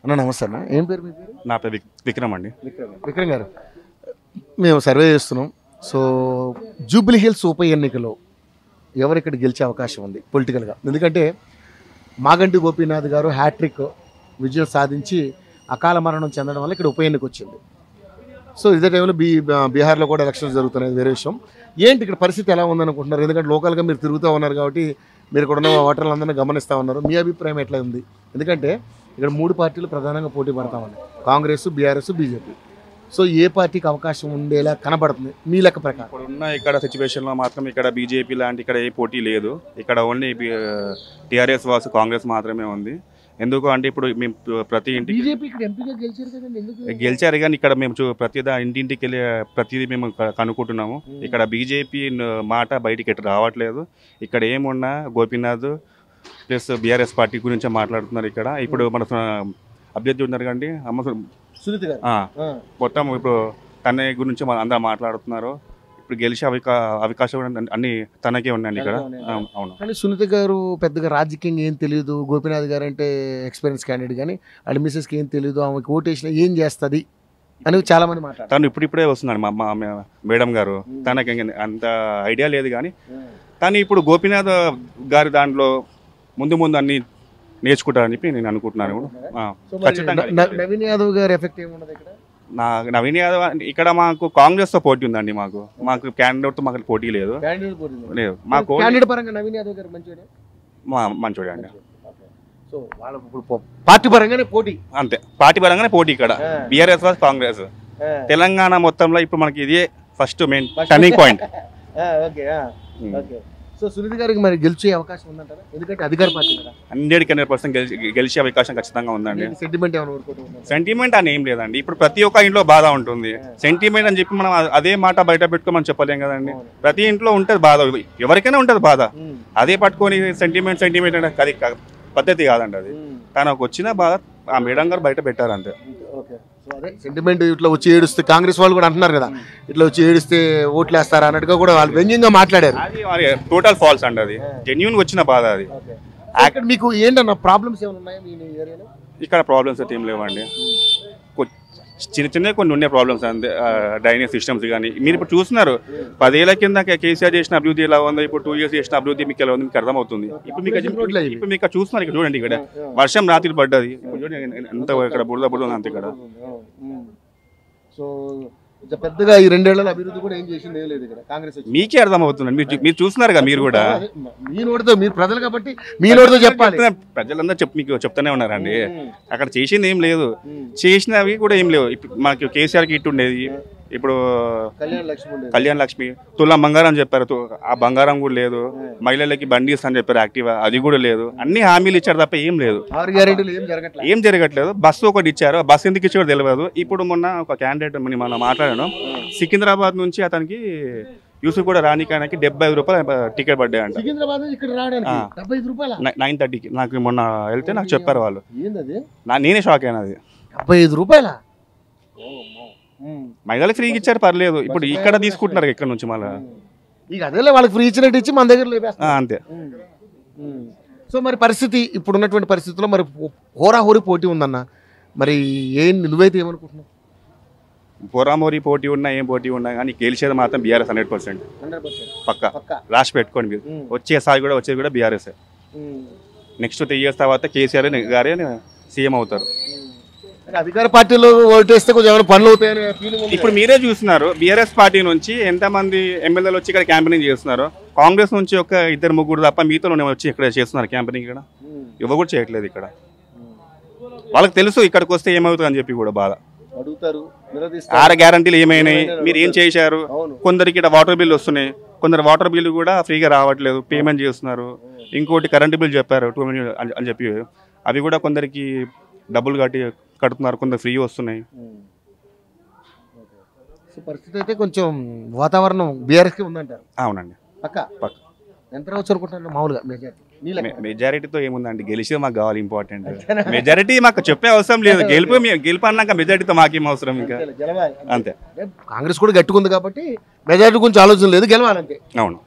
అన్న నమస్తే అన్న. ఏం పేరు మీ పేరు? నా పేరు విక్రమ్ అండి. విక్రమ్ గారు, మేము సర్వే చేస్తున్నాం. సో జూబ్లీ హిల్స్ ఉప ఎన్నికలో ఎవరు ఇక్కడ గెలిచే అవకాశం ఉంది పొలిటికల్గా? ఎందుకంటే మాగంటి గోపీనాథ్ గారు హ్యాట్రిక్ విజయం సాధించి అకాల మరణం చెందడం వల్ల ఇక్కడ ఉప ఎన్నిక వచ్చింది. సో ఇదే టైంలో బీహార్లో కూడా ఎలక్షన్స్ జరుగుతున్నాయి, వేరే విషయం. ఏంటి ఇక్కడ పరిస్థితి ఎలా ఉందనుకుంటున్నారు? ఎందుకంటే లోకల్గా మీరు తిరుగుతూ ఉన్నారు కాబట్టి మీరు ఇక్కడ ఉన్న ఓటర్లందరినీ గమనిస్తూ ఉన్నారు. మీ అభిప్రాయం ఎట్లా ఉంది? ఎందుకంటే ఇక్కడ 3 పార్టీలు ప్రధానంగా పోటీ పడతా ఉన్నాయి, కాంగ్రెస్, బీఆర్ఎస్, బీజేపీ. సో ఏ పార్టీకి అవకాశం ఉండేలా కనబడుతుంది మీ లెక్క ప్రకారం? ఇప్పుడున్న ఇక్కడ సిచ్యువేషన్లో మాత్రం ఇక్కడ బీజేపీ లాంటి ఇక్కడ ఏ పోటీ లేదు. ఇక్కడ ఓన్లీ టీఆర్ఎస్ వర్సెస్ కాంగ్రెస్ మాత్రమే ఉంది. ఎందుకు అంటే ఇప్పుడు మేము ప్రతి ఇంటికి గెలిచారు కానీ ఇక్కడ మేము ఇంటింటికి వెళ్ళి ప్రతిదీ మేము కనుక్కుంటున్నాము. ఇక్కడ బీజేపీ మాట బయటికి ఎటు రావట్లేదు. ఇక్కడ ఏమున్నా గోపీనాథ్ ప్లస్ బీఆర్ఎస్ పార్టీ గురించి మాట్లాడుతున్నారు. ఇక్కడ ఇప్పుడు మన అభ్యర్థి ఉన్నారు కండి సునీత గారు, మొత్తం ఇప్పుడు తన గురించి అందరూ మాట్లాడుతున్నారు. ఇప్పుడు గెలిచే అవకాశం అన్ని తనకే ఉన్నాయండి ఇక్కడ. అవును, కానీ సునీత గారు పెద్దగా రాజకీయంగా ఏం తెలియదు. గోపీనాథ్ గారు అంటే ఎక్స్పీరియన్స్ క్యాండిడేట్, కానీ వాళ్ళ మిస్సెస్కి ఏం తెలియదు. ఆమెకి ఓటేసిన ఏం చేస్తుంది అని చాలా మంది మాట్లాడారు. తను ఇప్పుడిప్పుడే వస్తున్నాడు మా మేడం గారు. తనకి అంత ఐడియా లేదు కానీ తను ఇప్పుడు గోపీనాథ్ గారి దాంట్లో ముందు అన్ని నేర్చుకుంటారని చెప్పి నేను అనుకుంటున్నాను. నవీన్ యాదవ్ గారి ఎఫెక్ట్ ఏముండదు ఇక్కడ? నవీన్ యాదవ్ ఇక్కడ మాకు కాంగ్రెస్ తో పోటీ ఉందండి. మాకు క్యాండిడేట్ తో మాకు పోటీ లేదు. మాకు మంచోడే అండి. పార్టీ పరంగానే పోటీ, అంతే. పార్టీ పరంగానే పోటీ ఇక్కడ బీఆర్ఎస్ వర్సెస్ కాంగ్రెస్. తెలంగాణ మొత్తంలో ఇప్పుడు మనకి ఇదే first main turning point. So Sunitha గారికి మరి గెలిచే అవకాశం ఉందంటారా? ఎందుకంటే అధికార పార్టీ 100% గెలిచే అవకాశం ఖచ్చితంగా ఉందండి. సెంటిమెంట్ అని ఏం లేదండి. ఇప్పుడు ప్రతి ఒక్క ఇంట్లో బాధ ఉంటుంది. సెంటిమెంట్ అని చెప్పి మనం అదే మాట బయట పెట్టుకోమని చెప్పలేం కదండి. ప్రతి ఇంట్లో ఉంటుంది బాధ, ఎవరికైనా ఉంటుంది బాధ. అదే పట్టుకొని సెంటిమెంట్ అంటే అది పద్ధతి కాదండి. అది తనకు వచ్చిన బాధ ఆ మేడం గారు బయట పెట్టారు, అంతే. సెంటిమెంట్ ఇట్లా వచ్చి ఏడుస్తే కాంగ్రెస్ వాళ్ళు కూడా అంటున్నారు కదా, ఇట్లా వచ్చి ఏడిస్తే ఓట్లు వేస్తారా అన్నట్టుగా కూడా వాళ్ళు వ్యంగ్యంగా మాట్లాడారు. అది టోటల్ ఫాల్స్ అండి. అది జెన్యూన్ వచ్చిన బాధ. అది మీకు ఏంటన్న ప్రాబ్లమ్స్ ఏమైనా ఉన్నాయా మీ ఏరియాలో? ఇక్కడ ప్రాబ్లమ్స్ అయితే ఏం లేవండి. చిన్న కొన్ని ఉన్నాయి ప్రాబ్లమ్స్, అంతే. డ్రైనేజ్ సిస్టమ్స్ కానీ మీరు ఇప్పుడు చూస్తున్నారు. 10 ఏళ్ల కింద కేసీఆర్ చేసిన అభివృద్ధి ఎలా ఉందో, ఇప్పుడు 2 years చేసిన అభివృద్ధి మీకు ఎలా ఉంది మీకు అర్థమవుతుంది. ఇప్పుడు మీకు చూస్తున్నారు. ఇక్కడ చూడండి, ఇక్కడ వర్షం రాత్రి పడ్డది. ఇప్పుడు చూడండి ఎంత ఇక్కడ బురద ఉంది అంతే ఇక్కడ. సో పెద్దగా ఈ 2 ఏళ్ల అభివృద్ధి కూడా ఏం చేసింది లేదు ఇక్కడ కాంగ్రెస్. మీకే అర్థమవుతుంది, మీరు చూస్తున్నారు కదా. మీరు కూడా మీ నోటితో, మీరు ప్రజలు కాబట్టి మీ నోటితో చెప్పాలి. ప్రజలందరూ మీకు చెప్తూనే ఉన్నారండి. అక్కడ చేసింది ఏం లేదు, చేసినవి కూడా ఏం లేవు. ఇప్పుడు మాకు కేసీఆర్కి ఇట్టు ఉండేది. ఇప్పుడు కళ్యాణ లక్ష్మి తులం బంగారం చెప్పారు, ఆ బంగారం కూడా లేదు. మహిళలకి బండి ఇస్తా అని చెప్పారు, యాక్టివా, అది కూడా లేదు. అన్ని హామీలు ఇచ్చారు తప్ప ఏం లేదు, ఏం జరగట్లేదు. బస్సు ఒకటి ఇచ్చారు, బస్సు ఎందుకు ఇచ్చారో తెలియదు. ఇప్పుడు మొన్న ఒక క్యాండిడేట్ మనం మాట్లాడాను, సికింద్రాబాద్ నుంచి అతనికి యూసుఫ్ కూడా రానికానికి 75 రూపాయలు టికెట్ పడ్డాయంట. 9:30కి నాకు మొన్న వెళ్తే నాకు చెప్పారు వాళ్ళు. నేనే షాక్ అయినది. 75 రూపాయల మహిళలకు ఫ్రీగా ఇచ్చారు, పర్లేదు. ఇప్పుడు ఇక్కడ తీసుకుంటున్నారు ఇక్కడ నుంచి మళ్ళీ. ఇక అదే వాళ్ళకి ఫ్రీ ఇచ్చినట్టు ఇచ్చి మన దగ్గర అంతే. సో మరి పరిస్థితి ఇప్పుడు ఉన్నటువంటి పరిస్థితుల్లో మరి హోరాహోరీ పోటీ ఉందన్న, మరి నువ్వైతే ఏమనుకుంటున్నావు? హోరామోరీ పోటీ ఉన్నా ఏం పోటీ ఉన్నా కానీ గెలిచేది మాత్రం బీఆర్ఎస్ 100% పక్కా. రాసి పెట్టుకోండి మీరు. వచ్చేది కూడా బీఆర్ఎస్. నెక్స్ట్ 3 years తర్వాత కేసీఆర్ గారే సీఎం అవుతారు. అధికార పార్టీలో ఓటేస్తే కొంచెం ఏమైనా పనులు అవుతాయని ఇప్పుడు మీరే చూస్తున్నారు. బీఆర్ఎస్ పార్టీ నుంచి ఎంతమంది ఎమ్మెల్యేలు వచ్చి ఇక్కడ క్యాంపెయినింగ్ చేస్తున్నారు. కాంగ్రెస్ నుంచి ఒక 2-3 తప్ప మీతో వచ్చి ఇక్కడ చేస్తున్నారు క్యాంపెయినింగ్. ఇక్కడ ఎవరు కూడా చేయట్లేదు. ఇక్కడ వాళ్ళకి తెలుసు ఇక్కడికి వస్తే ఏమవుతుంది అని చెప్పి కూడా బాధ అడుగుతారు. 6 గ్యారంటీలు ఏమైనాయి, మీరు ఏం చేశారు? కొందరికి ఇక్కడ వాటర్ బిల్లు వస్తున్నాయి, కొందరు వాటర్ బిల్లు కూడా ఫ్రీగా రావట్లేదు, పేమెంట్ చేస్తున్నారు. ఇంకోటి కరెంటు బిల్ చెప్పారు 2 million అని చెప్పి, అవి కూడా కొందరికి డబ్బులు కడుతున్నారు, కొందరు ఫ్రీ వస్తున్నాయి. పరిస్థితి అయితే కొంచెం వాతావరణం బీఆర్ఎస్కి ఉందంటారు. అవునండి, పక్క ఎంత రావచ్చు అనుకుంటున్నారు మామూలుగా? మెజారిటీతో ఏముందండి, గెలిచి మాకు కావాలి. ఇంపార్టెంట్ మెజారిటీ మాకు చెప్పే అవసరం లేదు. గెలుపు అన్నాక మెజారిటీతో మాకేం అవసరం, ఇంకా అంతే. కాంగ్రెస్ కూడా గట్టుకుంది కాబట్టి మెజారిటీ గురించి ఆలోచన లేదు, గెలవాలంటే. అవును.